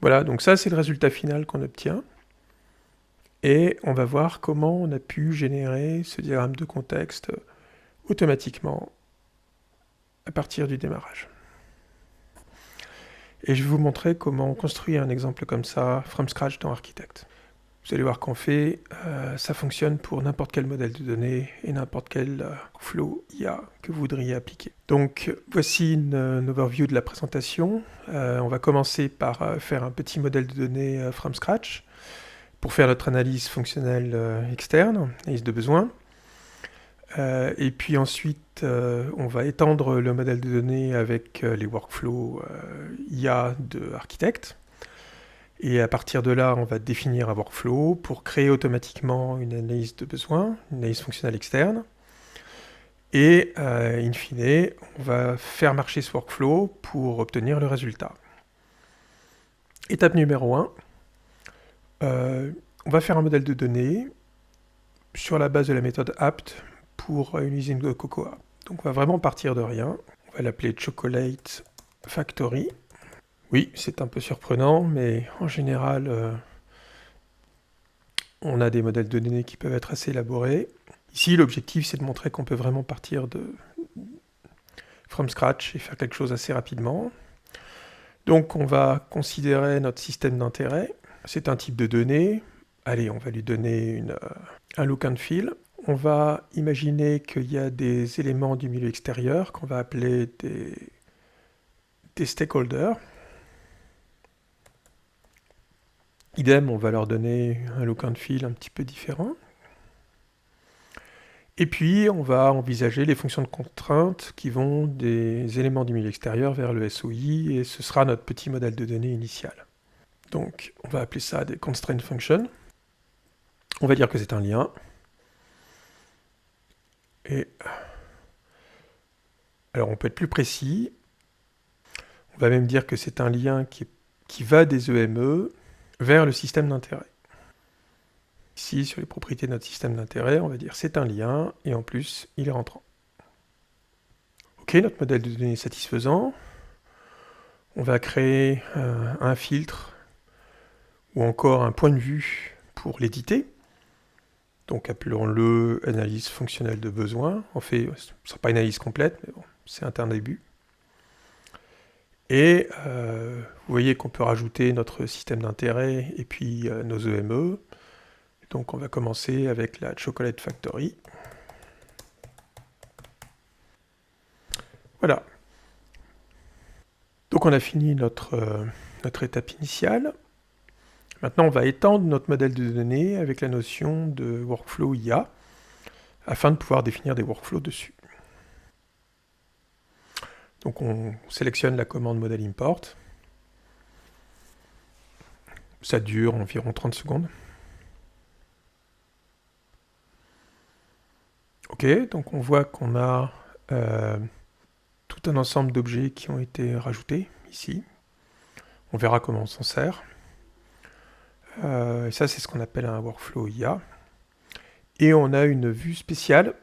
Voilà, donc ça c'est le résultat final qu'on obtient. Et on va voir comment on a pu générer ce diagramme de contexte automatiquement à partir du démarrage. Et je vais vous montrer comment construire un exemple comme ça, from scratch dans Architect. Vous allez voir qu'en fait, ça fonctionne pour n'importe quel modèle de données et n'importe quel flow IA que vous voudriez appliquer. Donc voici une overview de la présentation. On va commencer par faire un petit modèle de données from scratch pour faire notre analyse fonctionnelle externe, analyse de besoin. Et puis ensuite, on va étendre le modèle de données avec les workflows IA de Architect. Et à partir de là, on va définir un workflow pour créer automatiquement une analyse de besoin, une analyse fonctionnelle externe. Et in fine, on va faire marcher ce workflow pour obtenir le résultat. Étape numéro 1, on va faire un modèle de données sur la base de la méthode apt pour une usine de cocoa. Donc on va vraiment partir de rien. On va l'appeler Chocolate Factory. Oui, c'est un peu surprenant, mais en général, on a des modèles de données qui peuvent être assez élaborés. Ici, l'objectif, c'est de montrer qu'on peut vraiment partir de from scratch et faire quelque chose assez rapidement. Donc, on va considérer notre système d'intérêt. C'est un type de données. Allez, on va lui donner un look and feel. On va imaginer qu'il y a des éléments du milieu extérieur qu'on va appeler des stakeholders. Idem, on va leur donner un look and feel un petit peu différent. Et puis, on va envisager les fonctions de contrainte qui vont des éléments du milieu extérieur vers le SOI, et ce sera notre petit modèle de données initial. Donc, on va appeler ça des constraint functions. On va dire que c'est un lien. Et alors, on peut être plus précis. On va même dire que c'est un lien qui va des EME vers le système d'intérêt. Ici, sur les propriétés de notre système d'intérêt, on va dire c'est un lien, et en plus, il est rentrant. Ok, notre modèle de données est satisfaisant. On va créer un filtre ou encore un point de vue pour l'éditer. Donc appelons-le analyse fonctionnelle de besoin. En fait, ce ne sera pas une analyse complète, mais bon, c'est un début. Et vous voyez qu'on peut rajouter notre système d'intérêt et puis nos EME. Donc on va commencer avec la Chocolate Factory. Voilà. Donc on a fini notre étape initiale. Maintenant, on va étendre notre modèle de données avec la notion de workflow IA afin de pouvoir définir des workflows dessus. Donc on sélectionne la commande modèle import. Ça dure environ 30 secondes. Ok, donc on voit qu'on a tout un ensemble d'objets qui ont été rajoutés ici. On verra comment on s'en sert. Et ça, c'est ce qu'on appelle un workflow IA. Et on a une vue spéciale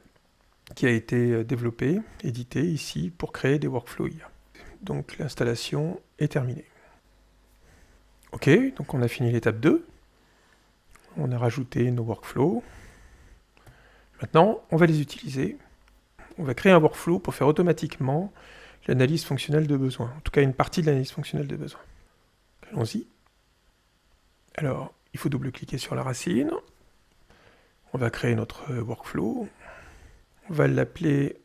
qui a été développée, éditée ici pour créer des workflows IA. Donc l'installation est terminée. Ok, donc on a fini l'étape 2. On a rajouté nos workflows. Maintenant, on va les utiliser. On va créer un workflow pour faire automatiquement l'analyse fonctionnelle de besoin. En tout cas, une partie de l'analyse fonctionnelle de besoin. Allons-y. Alors, il faut double-cliquer sur la racine. On va créer notre workflow. On va l'appeler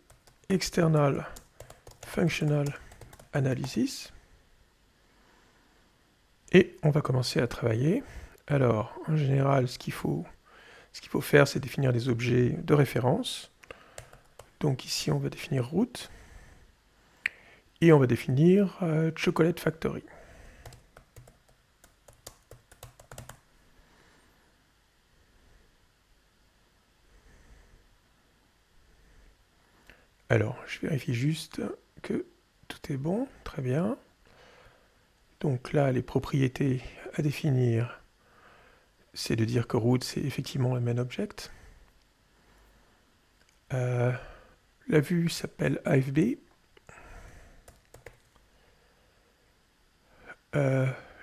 External Functional Analysis. Et on va commencer à travailler. Alors, en général, ce qu'il faut faire, c'est définir des objets de référence. Donc ici, on va définir route. Et on va définir Chocolate Factory. Alors, je vérifie juste que tout est bon. Très bien. Donc là, les propriétés à définir, c'est de dire que route, c'est effectivement le main object. La vue s'appelle AFB.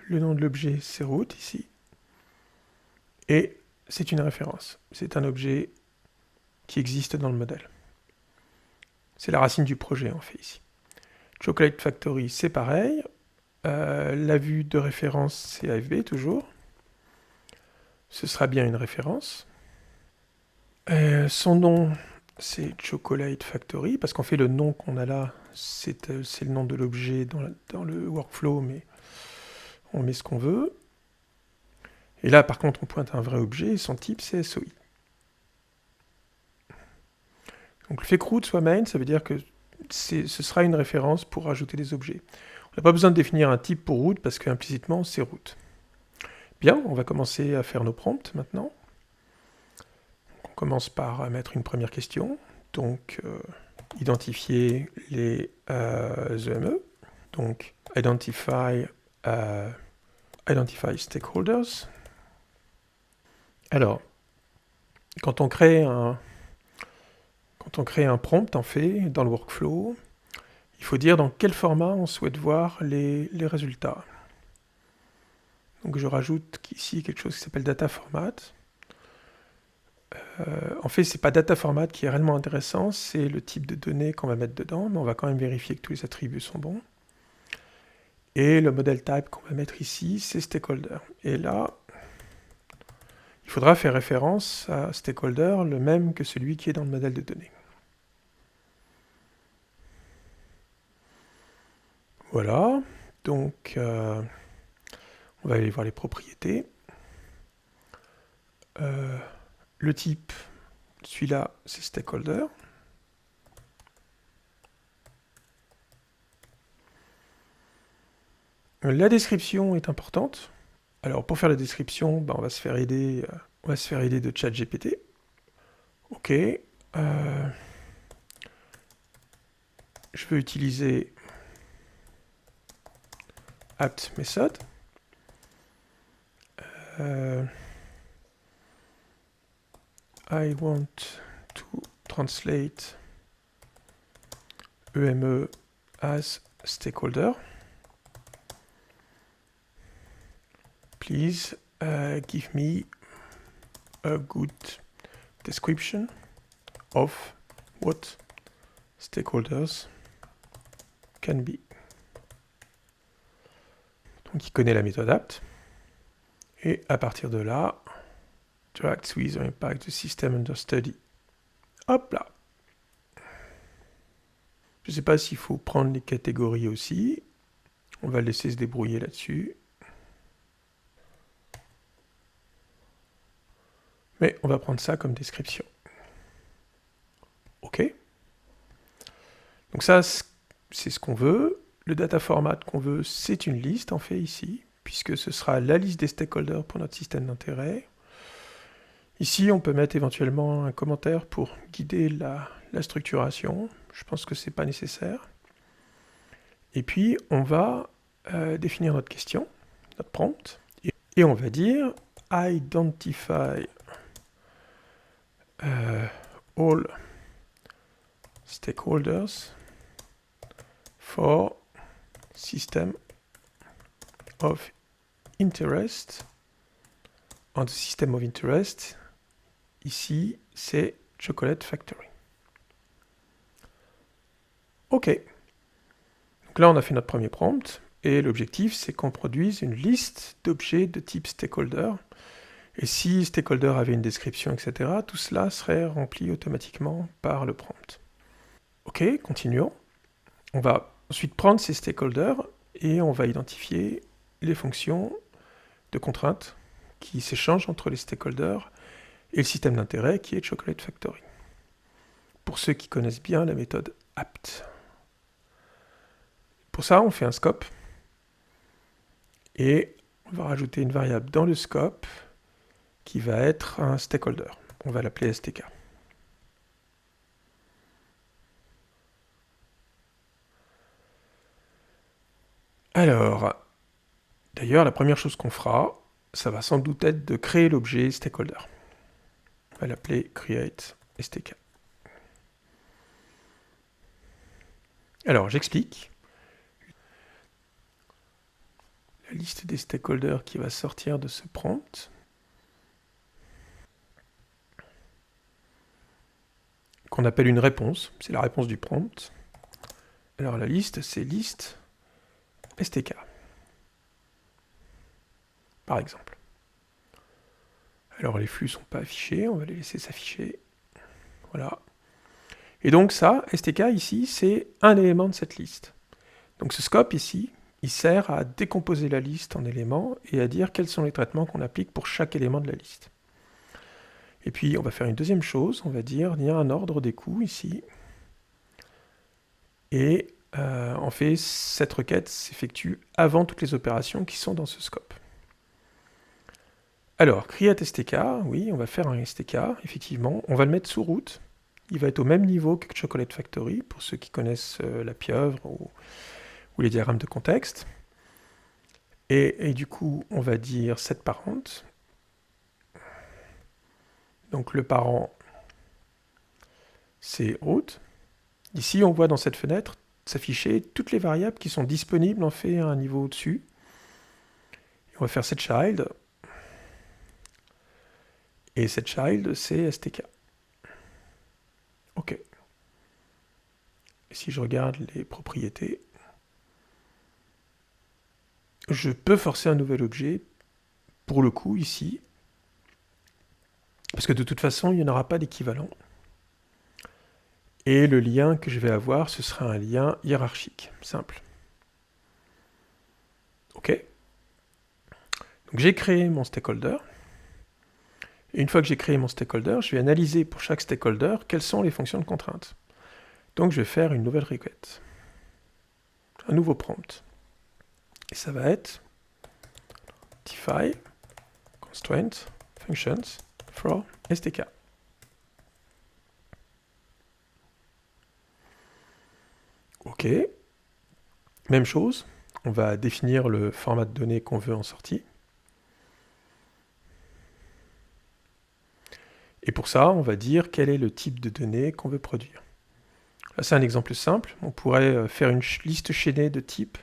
le nom de l'objet, c'est root ici. Et c'est une référence. C'est un objet qui existe dans le modèle. C'est la racine du projet, en fait, ici. Chocolate Factory, c'est pareil. La vue de référence, c'est AFB, toujours. Ce sera bien une référence. Son nom, c'est Chocolate Factory, parce qu'en fait, le nom qu'on a là, c'est le nom de l'objet dans le workflow, mais on met ce qu'on veut. Et là, par contre, on pointe un vrai objet, et son type, c'est SOI. Donc le fait que root soit main, ça veut dire que ce sera une référence pour rajouter des objets. On n'a pas besoin de définir un type pour root, parce qu'implicitement, c'est root. Bien, on va commencer à faire nos prompts maintenant. On commence par mettre une première question. Donc, identifier les EME. Donc, identify stakeholders. Alors, quand on crée un prompt, en fait, dans le workflow, il faut dire dans quel format on souhaite voir les résultats. Donc, je rajoute ici quelque chose qui s'appelle data format. En fait, c'est pas data format qui est réellement intéressant, c'est le type de données qu'on va mettre dedans, mais on va quand même vérifier que tous les attributs sont bons. Et le model type qu'on va mettre ici, c'est stakeholder. Et là, il faudra faire référence à stakeholder, le même que celui qui est dans le modèle de données. Voilà, donc on va aller voir les propriétés. Le type, celui-là, c'est stakeholder. La description est importante. Alors pour faire la description, on va se faire aider, de ChatGPT. Ok. Je veux utiliser apt method. I want to translate EME as stakeholder. Please give me a good description of what stakeholders can be. Donc il connaît la méthode apt. Et à partir de là, interacts with or impact the system under study. Hop là. Je ne sais pas s'il faut prendre les catégories aussi. On va laisser se débrouiller là-dessus. Mais on va prendre ça comme description. OK. Donc ça, c'est ce qu'on veut. Le data format qu'on veut, c'est une liste, en fait, ici, puisque ce sera la liste des stakeholders pour notre système d'intérêt. Ici, on peut mettre éventuellement un commentaire pour guider la structuration. Je pense que ce n'est pas nécessaire. Et puis, on va définir notre question, notre prompt, et on va dire « Identify all stakeholders for system of interest ». En system of interest, ici, c'est Chocolate Factory. OK. Donc là, on a fait notre premier prompt, et l'objectif, c'est qu'on produise une liste d'objets de type stakeholder. Et si stakeholder avait une description, etc., tout cela serait rempli automatiquement par le prompt. OK, continuons. On va ensuite prendre ces stakeholders, et on va identifier les fonctions de contrainte qui s'échangent entre les stakeholders et le système d'intérêt qui est Chocolate Factory. Pour ceux qui connaissent bien la méthode apt. Pour ça, on fait un scope et on va rajouter une variable dans le scope qui va être un stakeholder. On va l'appeler STK. Alors, d'ailleurs, la première chose qu'on fera, ça va sans doute être de créer l'objet stakeholder. On va l'appeler create STK. Alors, j'explique. la liste des stakeholders qui va sortir de ce prompt. Qu'on appelle une réponse, c'est la réponse du prompt. Alors la liste, c'est liste STK, par exemple. Alors les flux ne sont pas affichés, on va les laisser s'afficher. Voilà. Et donc ça, STK ici, c'est un élément de cette liste. Donc ce scope ici, il sert à décomposer la liste en éléments et à dire quels sont les traitements qu'on applique pour chaque élément de la liste. Et puis on va faire une deuxième chose, on va dire, il y a un ordre des coûts ici. Et en fait, cette requête s'effectue avant toutes les opérations qui sont dans ce scope. Alors, create STK, oui, on va faire un STK, effectivement. On va le mettre sous route. Il va être au même niveau que Chocolate Factory, pour ceux qui connaissent la pieuvre ou les diagrammes de contexte. Et du coup, on va dire set parent. Donc le parent, c'est route. Ici, on voit dans cette fenêtre s'afficher toutes les variables qui sont disponibles en fait à un niveau au-dessus. On va faire set child. Et set child, c'est STK. OK. Et si je regarde les propriétés, je peux forcer un nouvel objet, pour le coup, ici, parce que de toute façon, il n'y en aura pas d'équivalent. Et le lien que je vais avoir, ce sera un lien hiérarchique, simple. OK. Donc j'ai créé mon stakeholder. Et une fois que j'ai créé mon stakeholder, je vais analyser pour chaque stakeholder quelles sont les fonctions de contrainte. Donc je vais faire une nouvelle requête. Un nouveau prompt. Et ça va être define constraint functions for STK. OK. Même chose, on va définir le format de données qu'on veut en sortie. Et pour ça, on va dire quel est le type de données qu'on veut produire. Là, c'est un exemple simple. On pourrait faire une liste chaînée de types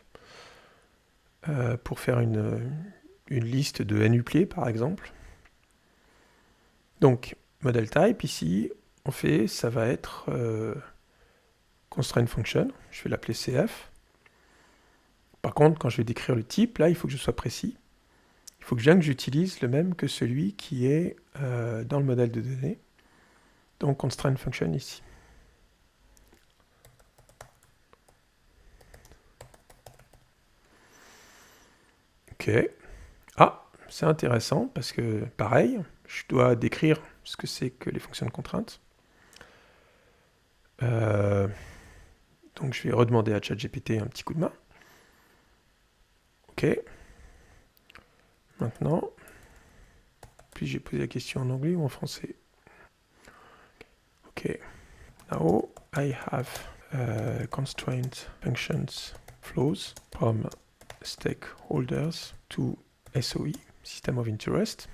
pour faire une liste de n-uplés, par exemple. Donc, model type, ici, on fait, ça va être constraint function. Je vais l'appeler CF. Par contre, quand je vais décrire le type, là, il faut que je sois précis. Il faut que j'utilise le même que celui qui est dans le modèle de données. Donc, constraint function ici. OK. Ah, c'est intéressant parce que, pareil, je dois décrire ce que c'est que les fonctions de contrainte. Donc, je vais redemander à ChatGPT un petit coup de main. OK. Maintenant, puis j'ai posé la question en anglais ou en français. OK. Now, I have constraint functions flows from stakeholders to SOE, System of Interest,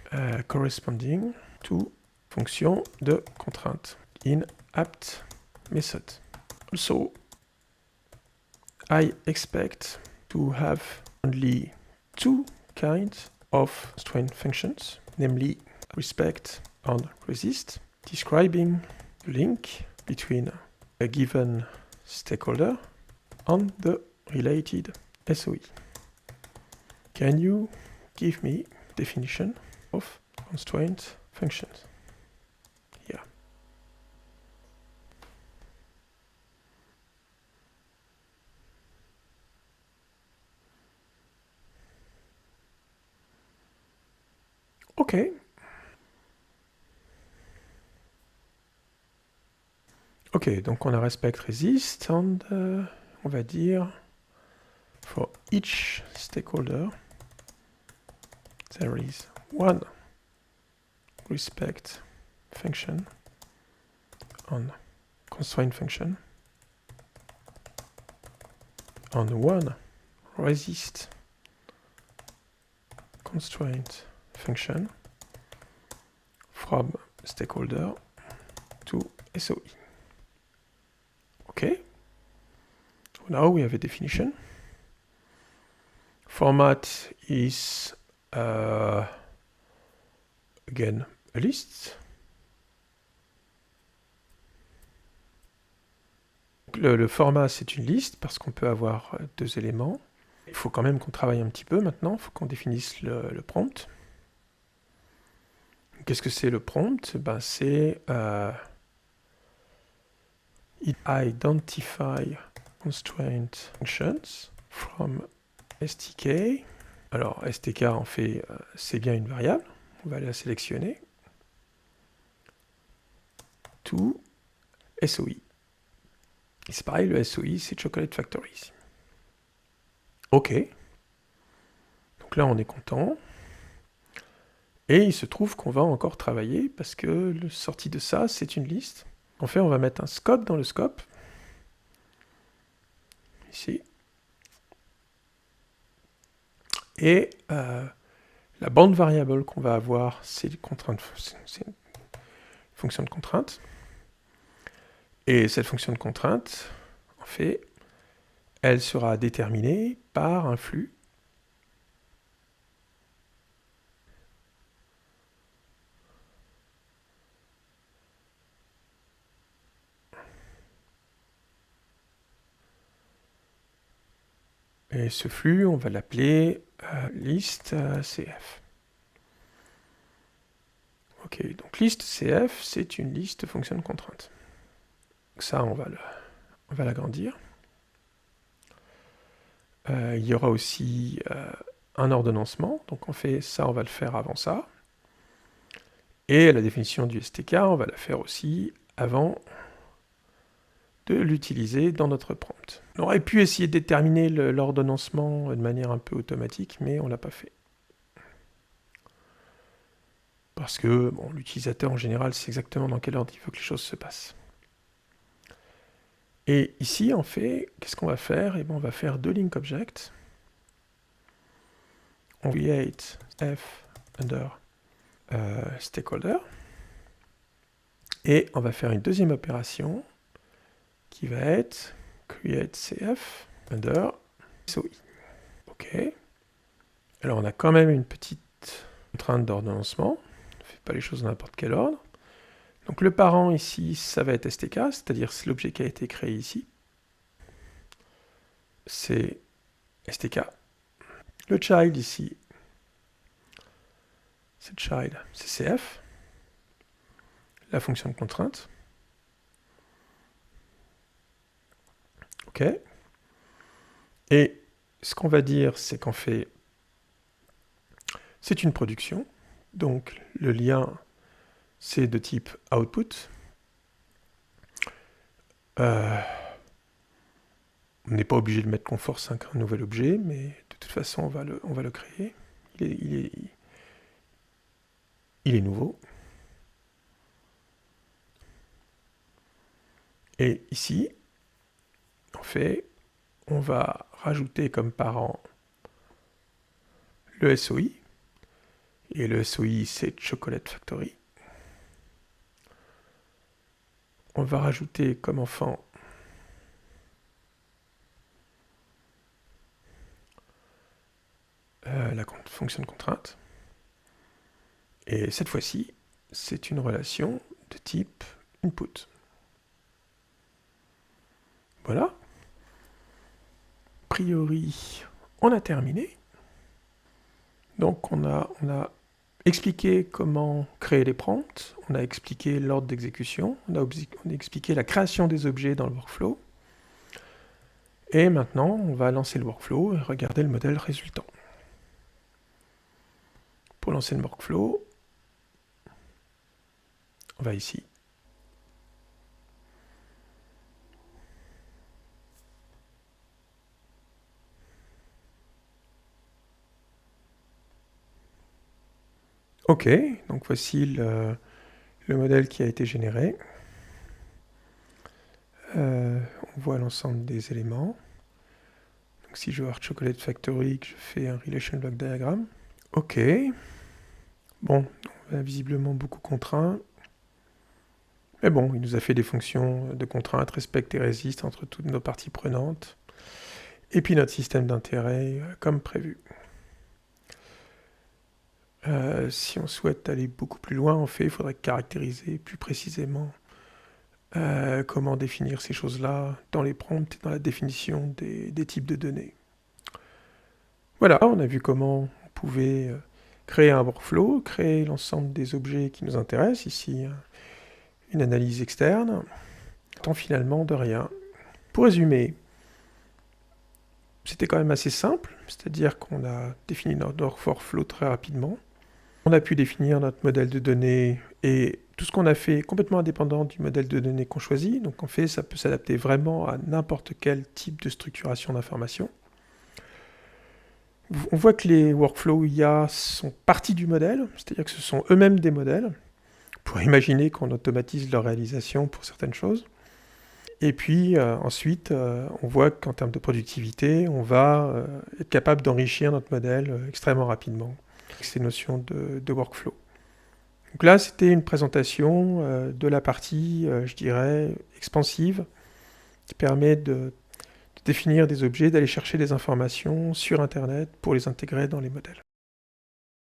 corresponding to fonction de contrainte in apt method. Also, I expect to have only two kinds of constraint functions, namely respect and resist, describing the link between a given stakeholder and the related SOE. Can you give me definition of constraint functions? Yeah. OK. OK, donc on a respect resist and on va dire for each stakeholder there is one respect function on constraint function on one resist constraint function from stakeholder to SOE. Okay, so now we have a definition. format is again a list. Le format, c'est une liste parce qu'on peut avoir deux éléments. Il faut quand même qu'on travaille un petit peu maintenant. Il faut qu'on définisse le prompt. Qu'est-ce que c'est le prompt? Ben, c'est identify constraint functions from STK. Alors, STK, en fait, c'est bien une variable. On va la sélectionner. To SOI. Et c'est pareil, le SOI, c'est Chocolate Factory ici. OK. Donc là, on est content. Et il se trouve qu'on va encore travailler parce que le sorti de ça, c'est une liste. En fait, on va mettre un scope dans le scope. Ici. Et la bande variable qu'on va avoir, c'est une fonction de contrainte. Et cette fonction de contrainte, en fait, elle sera déterminée par un flux et ce flux, on va l'appeler list CF. Ok, donc liste CF, c'est une liste fonction de contrainte. Donc ça, on va l'agrandir. Il y aura aussi un ordonnancement, donc on fait ça, on va le faire avant ça. Et la définition du STK, on va la faire aussi avant de l'utiliser dans notre prompt. On aurait pu essayer de déterminer l'ordonnancement de manière un peu automatique, mais on ne l'a pas fait. Parce que bon, l'utilisateur en général sait exactement dans quel ordre il veut que les choses se passent. Et ici, en fait, qu'est-ce qu'on va faire? Eh bien, on va faire deux link objects. On create f under stakeholder. Et on va faire une deuxième opération qui va être create cf under SOI. OK. Alors, on a quand même une petite contrainte d'ordonnancement. On ne fait pas les choses dans n'importe quel ordre. Donc, le parent ici, ça va être STK, c'est-à-dire c'est l'objet qui a été créé ici. C'est STK. Le child ici, c'est child, c'est CF. La fonction de contrainte. OK. Et ce qu'on va dire, c'est qu'en fait, c'est une production. Donc, le lien, c'est de type output. On n'est pas obligé de mettre confort 5 un nouvel objet, mais de toute façon, on va le créer. Il est nouveau. Et ici, en fait, on va rajouter comme parent le SOI. Et le SOI, c'est Chocolate Factory. On va rajouter comme enfant la fonction de contrainte. Et cette fois-ci, c'est une relation de type input. Voilà. A priori, on a terminé. Donc on a expliqué comment créer les prompts, on a expliqué l'ordre d'exécution, on a expliqué la création des objets dans le workflow. Et maintenant, on va lancer le workflow et regarder le modèle résultant. Pour lancer le workflow, on va ici. OK, donc voici le modèle qui a été généré. On voit l'ensemble des éléments. Donc si je veux voir Chocolate Factory, que je fais un Relation Block Diagram. OK. Bon, on a visiblement beaucoup contraint. Mais bon, il nous a fait des fonctions de contrainte, respecte et résiste entre toutes nos parties prenantes. Et puis notre système d'intérêt comme prévu. Si on souhaite aller beaucoup plus loin, en fait, il faudrait caractériser plus précisément comment définir ces choses-là dans les prompts et dans la définition des types de données. Voilà, on a vu comment on pouvait créer un workflow, créer l'ensemble des objets qui nous intéressent, ici une analyse externe, tant finalement de rien. Pour résumer, c'était quand même assez simple, c'est-à-dire qu'on a défini notre workflow très rapidement. On a pu définir notre modèle de données et tout ce qu'on a fait est complètement indépendant du modèle de données qu'on choisit. Donc en fait, ça peut s'adapter vraiment à n'importe quel type de structuration d'information. On voit que les workflows IA sont partie du modèle, c'est-à-dire que ce sont eux-mêmes des modèles, pour imaginer qu'on automatise leur réalisation pour certaines choses. Et puis ensuite, on voit qu'en termes de productivité, on va être capable d'enrichir notre modèle extrêmement rapidement avec ces notions de workflow. Donc là, c'était une présentation de la partie, je dirais, expansive, qui permet de définir des objets, d'aller chercher des informations sur Internet pour les intégrer dans les modèles.